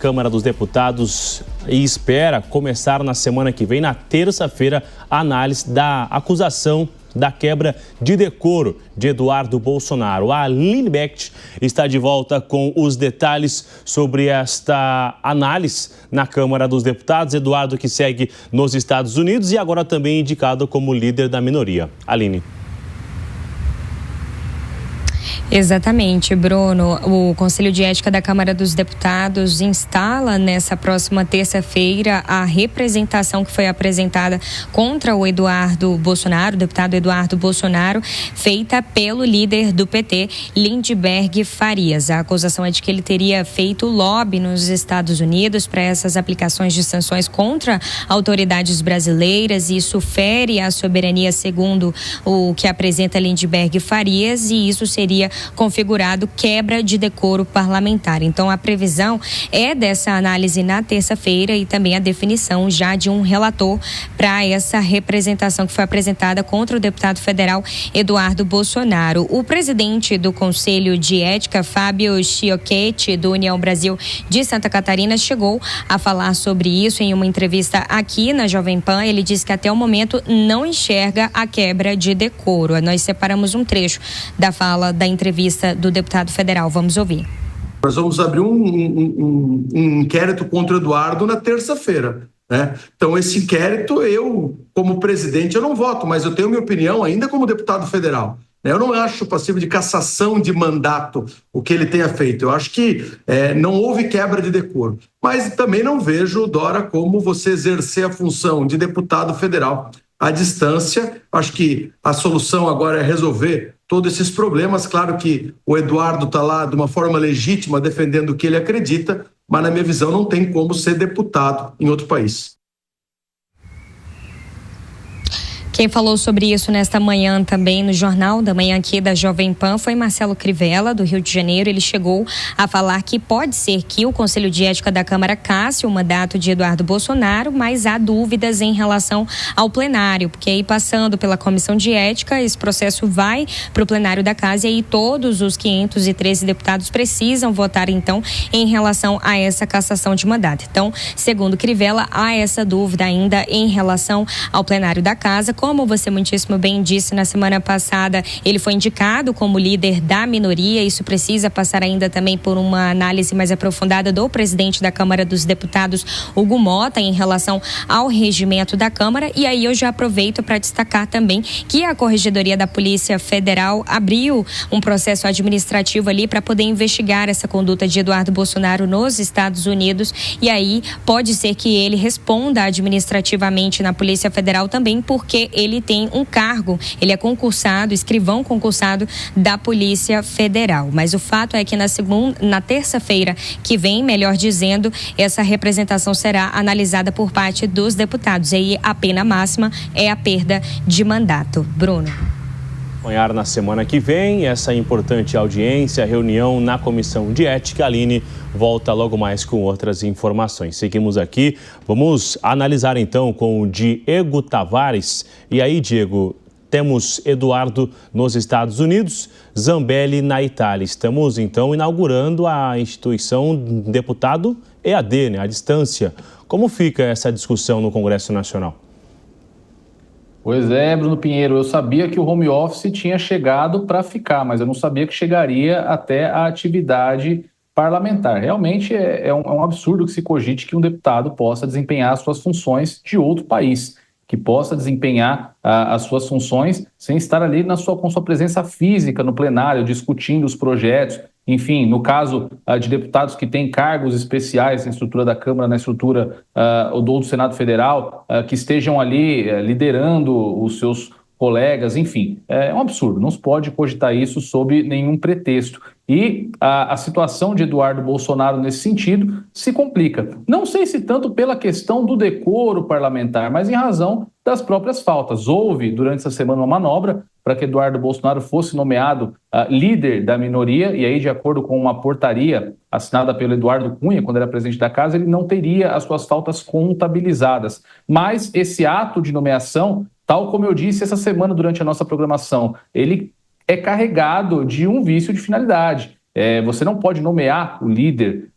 Câmara dos Deputados e espera começar na semana que vem, na terça-feira, a análise da acusação da quebra de decoro de Eduardo Bolsonaro. A Aline Becht está de volta com os detalhes sobre esta análise na Câmara dos Deputados. Eduardo, que segue nos Estados Unidos e agora também indicado como líder da minoria. Aline. Exatamente, Bruno. O Conselho de Ética da Câmara dos Deputados instala nessa próxima terça-feira a representação que foi apresentada contra o Eduardo Bolsonaro, o deputado Eduardo Bolsonaro, feita pelo líder do PT, Lindenberg Farias. A acusação é de que ele teria feito lobby nos Estados Unidos para essas aplicações de sanções contra autoridades brasileiras, e isso fere a soberania, segundo o que apresenta Lindenberg Farias, e isso seria configurado quebra de decoro parlamentar. Então, a previsão é dessa análise na terça-feira e também a definição já de um relator para essa representação que foi apresentada contra o deputado federal Eduardo Bolsonaro. O presidente do Conselho de Ética, Fábio Chiocchetti, do União Brasil de Santa Catarina, chegou a falar sobre isso em uma entrevista aqui na Jovem Pan. Ele disse que até o momento não enxerga a quebra de decoro. Nós separamos um trecho da fala da entrevista do deputado federal. Vamos ouvir. Nós vamos abrir um inquérito contra o Eduardo na terça-feira, né? Então, esse inquérito, eu, como presidente, eu não voto, mas eu tenho minha opinião ainda como deputado federal. Eu não acho passível de cassação de mandato o que ele tenha feito. Eu acho que não houve quebra de decoro. Mas também não vejo, Dora, como você exercer a função de deputado federal à distância. Acho que a solução agora é resolver todos esses problemas. Claro que o Eduardo está lá de uma forma legítima defendendo o que ele acredita, mas na minha visão não tem como ser deputado em outro país. Quem falou sobre isso nesta manhã também no Jornal da Manhã aqui da Jovem Pan foi Marcelo Crivella, do Rio de Janeiro. Ele chegou a falar que pode ser que o Conselho de Ética da Câmara casse o mandato de Eduardo Bolsonaro, mas há dúvidas em relação ao plenário, porque aí passando pela Comissão de Ética, esse processo vai para o plenário da Casa e aí todos os 513 deputados precisam votar então em relação a essa cassação de mandato. Então, segundo Crivella, há essa dúvida ainda em relação ao plenário da Casa. Como você muitíssimo bem disse, na semana passada ele foi indicado como líder da minoria. Isso precisa passar ainda também por uma análise mais aprofundada do presidente da Câmara dos Deputados, Hugo Mota, em relação ao regimento da Câmara. E aí eu já aproveito para destacar também que a Corregedoria da Polícia Federal abriu um processo administrativo ali para poder investigar essa conduta de Eduardo Bolsonaro nos Estados Unidos. E aí pode ser que ele responda administrativamente na Polícia Federal também, porque ele tem um cargo, ele é concursado, escrivão concursado da Polícia Federal. Mas o fato é que na terça-feira que vem, melhor dizendo, essa representação será analisada por parte dos deputados. E aí a pena máxima é a perda de mandato. Bruno. Acompanhar na semana que vem essa importante audiência, reunião na Comissão de Ética. A Aline volta logo mais com outras informações. Seguimos aqui, vamos analisar então com o Diego Tavares. E aí, Diego, temos Eduardo nos Estados Unidos, Zambelli na Itália. Estamos então inaugurando a instituição deputado EAD, né, à distância. Como fica essa discussão no Congresso Nacional? Pois é, Bruno Pinheiro, eu sabia que o home office tinha chegado para ficar, mas eu não sabia que chegaria até a atividade parlamentar. Realmente é um absurdo que se cogite que um deputado possa desempenhar as suas funções de outro país, que possa desempenhar as suas funções sem estar ali com sua presença física no plenário, discutindo os projetos. Enfim, no caso de deputados que têm cargos especiais na estrutura da Câmara, na estrutura do Senado Federal, que estejam ali liderando os seus colegas, enfim, é um absurdo, não se pode cogitar isso sob nenhum pretexto. E a situação de Eduardo Bolsonaro nesse sentido se complica. Não sei se tanto pela questão do decoro parlamentar, mas em razão das próprias faltas. Houve, durante essa semana, uma manobra para que Eduardo Bolsonaro fosse nomeado líder da minoria, e aí, de acordo com uma portaria assinada pelo Eduardo Cunha, quando era presidente da Casa, ele não teria as suas faltas contabilizadas. Mas esse ato de nomeação, tal como eu disse essa semana durante a nossa programação, ele é carregado de um vício de finalidade. Você não pode nomear o líder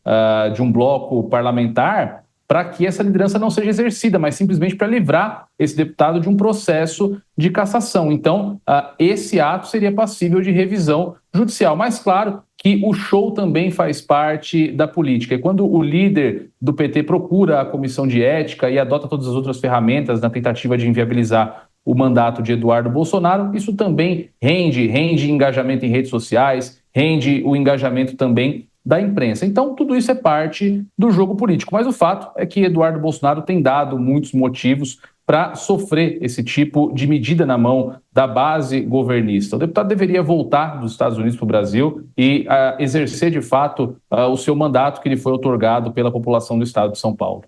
de um bloco parlamentar para que essa liderança não seja exercida, mas simplesmente para livrar esse deputado de um processo de cassação. Então, esse ato seria passível de revisão judicial. Mas, claro, que o show também faz parte da política. E quando o líder do PT procura a comissão de ética e adota todas as outras ferramentas na tentativa de inviabilizar o mandato de Eduardo Bolsonaro, isso também rende engajamento em redes sociais, rende o engajamento também da imprensa. Então, tudo isso é parte do jogo político. Mas o fato é que Eduardo Bolsonaro tem dado muitos motivos para sofrer esse tipo de medida na mão da base governista. O deputado deveria voltar dos Estados Unidos para o Brasil e exercer, de fato, o seu mandato que lhe foi outorgado pela população do estado de São Paulo.